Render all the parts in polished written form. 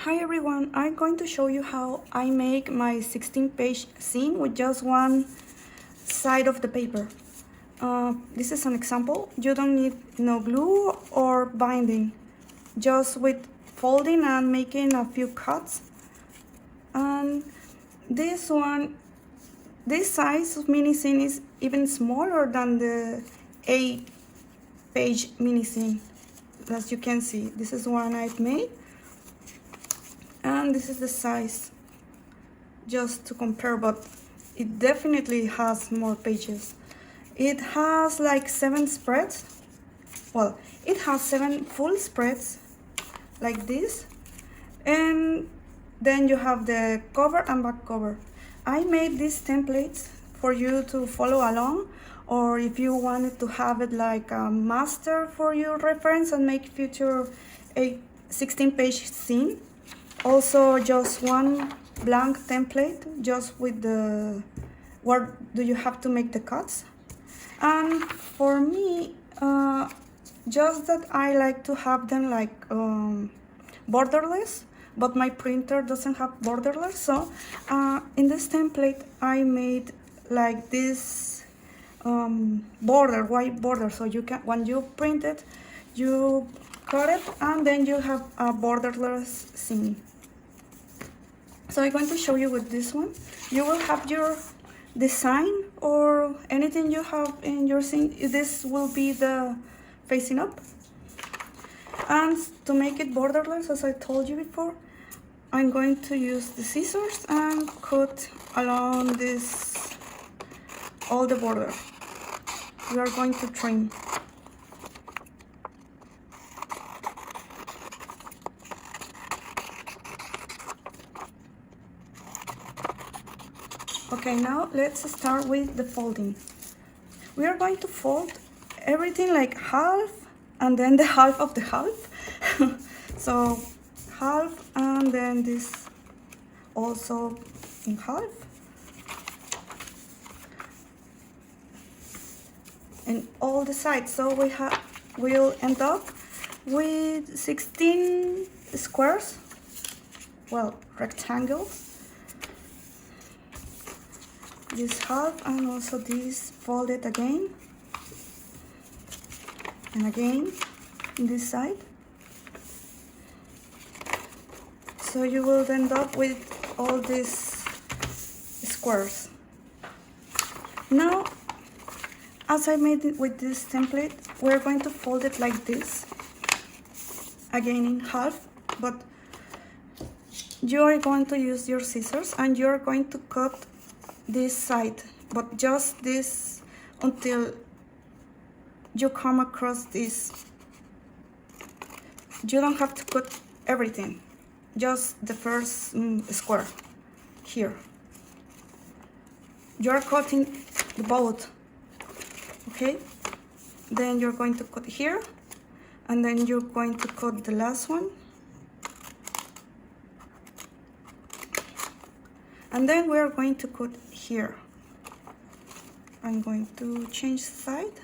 Hi everyone, I'm going to show you how I make my 16-page zine with just one side of the paper. This is an example. You don't need no glue or binding, just with folding and making a few cuts. And this size of mini zine is even smaller than the 8-page mini zine. As you can see, this is one I've made. And this is the size, just to compare, but it definitely has more pages. It has like 7 spreads. Well, it has 7 full spreads like this, and then you have the cover and back cover. I made these templates for you to follow along, or if you wanted to have it like a master for your reference and make future 16-page zine. Also, just one blank template, just with the where do you have to make the cuts. And for me, just that I like to have them like borderless, but my printer doesn't have borderless. So in this template, I made like this border, white border, so you can, when you print it, you cut it, and then you have a borderless zine. So I'm going to show you with this one. You will have your design or anything you have in your zine. This will be the facing up. And to make it borderless, as I told you before, I'm going to use the scissors and cut along this, all the border. We are going to trim. Okay, now let's start with the folding. We are going to fold everything like half and then the half of the half. So half, and then this also in half. And all the sides. So we'll end up with 16 squares, well, rectangles. This half, and also this folded again and again in this side. So you will end up with all these squares. Now, as I made it with this template, we're going to fold it like this, again in half, but you are going to use your scissors and you're going to cut this side, but just this until you come across this. You don't have to cut everything, just the first square here. You're cutting the both, okay? Then you're going to cut here, and then you're going to cut the last one. And then we're going to cut here. I'm going to change side.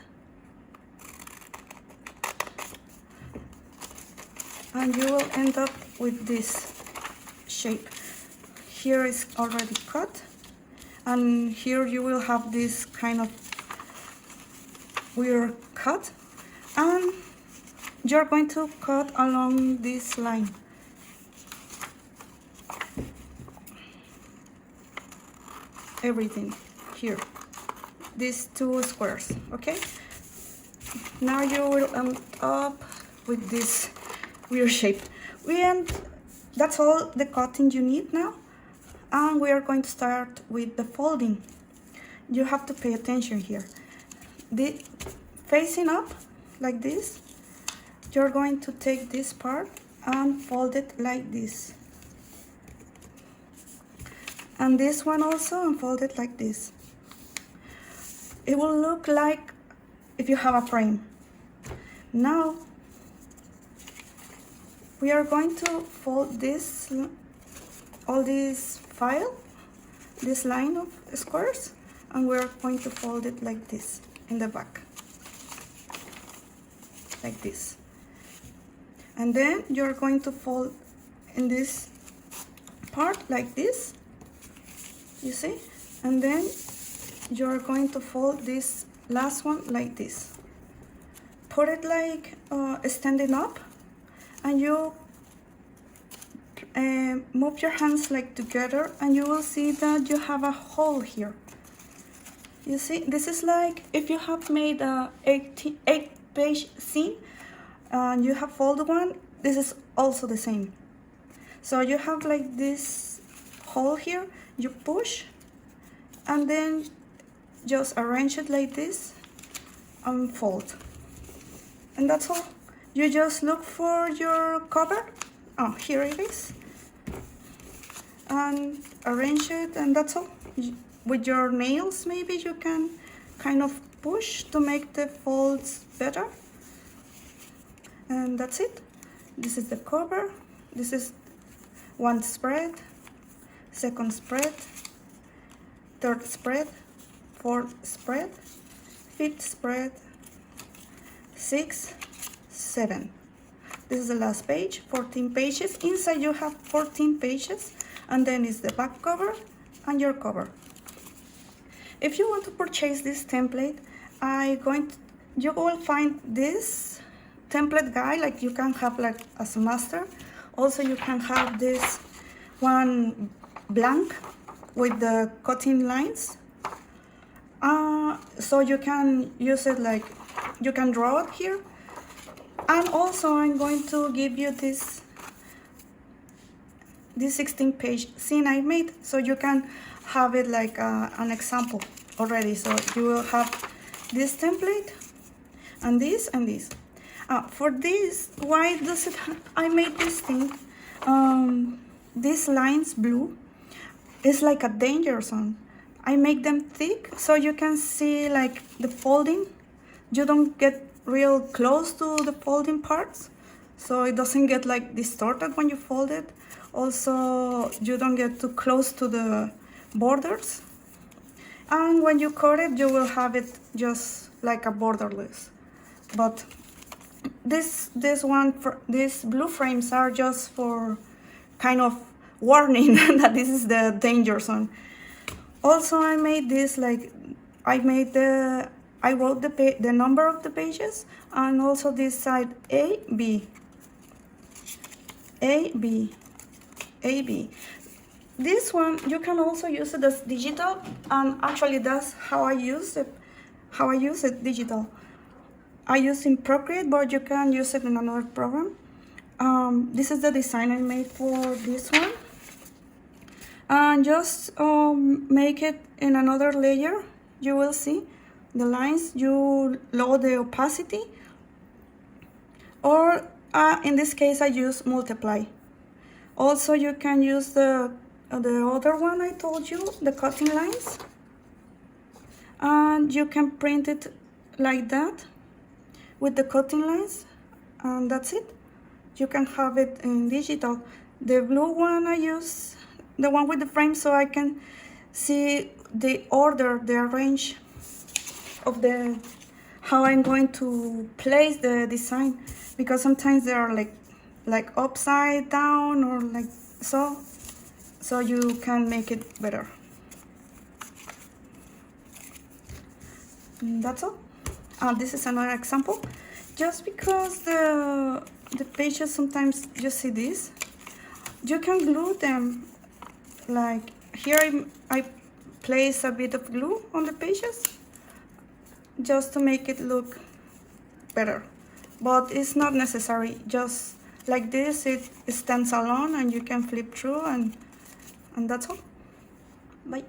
And you will end up with this shape. Here is already cut. And here you will have this kind of weird cut. And you're going to cut along this line. Everything here, these 2 squares, okay? Now you will end up with this weird shape. That's all the cutting you need now, and we are going to start with the folding. You have to pay attention here. The facing up like this, you're going to take this part and fold it like this. And this one also, and fold it like this. It will look like if you have a frame. Now, we are going to fold this, all this file, this line of squares, and we're going to fold it like this in the back, like this. And then you're going to fold in this part like this, you see, and then you're going to fold this last one like this. Put it like standing up, and you move your hands like together, and you will see that you have a hole here. You see, this is like if you have made a 8-page scene and you have folded one, this is also the same. So you have like this hole here, you push, and then just arrange it like this and fold. And that's all. You just look for your cover. Oh, here it is. And arrange it, and that's all. With your nails, maybe you can kind of push to make the folds better. And that's it. This is the cover. This is one spread, second spread, third spread, fourth spread, fifth spread, 6, 7. This is the last page, 14 pages. Inside you have 14 pages, and then is the back cover and your cover. If you want to purchase this template, you will find this template guide, like you can have like as a master. Also you can have this one blank with the cutting lines. So you can use it like, you can draw it here. And also I'm going to give you this 16-page scene I made, so you can have it like an example already. So you will have this template and this and this. For this, why does it I made this thing, these lines blue, is like a danger zone. I make them thick so you can see like the folding. You don't get real close to the folding parts, so it doesn't get like distorted when you fold it. Also, you don't get too close to the borders. And when you cut it, you will have it just like a borderless. But these blue frames are just for kind of warning that this is the danger zone. Also, I made this like, I wrote the number of the pages, and also this side A, B, A, B, A, B. This one, you can also use it as digital, and actually that's how I use it digital. I use in Procreate, but you can use it in another program. This is the design I made for this one. And just make it in another layer. You will see the lines. You lower the opacity, or in this case I use multiply. Also you can use the other one I told you, the cutting lines, and you can print it like that with the cutting lines, and that's it. You can have it in digital. The blue one I use, the one with the frame, so I can see the order, the arrange of how I'm going to place the design, because sometimes they are like upside down or like so you can make it better. And that's all. This is another example, just because the pages sometimes you see this, you can glue them. Like here I place a bit of glue on the pages just to make it look better, but it's not necessary. Just like this, it stands alone and you can flip through, and that's all. Bye.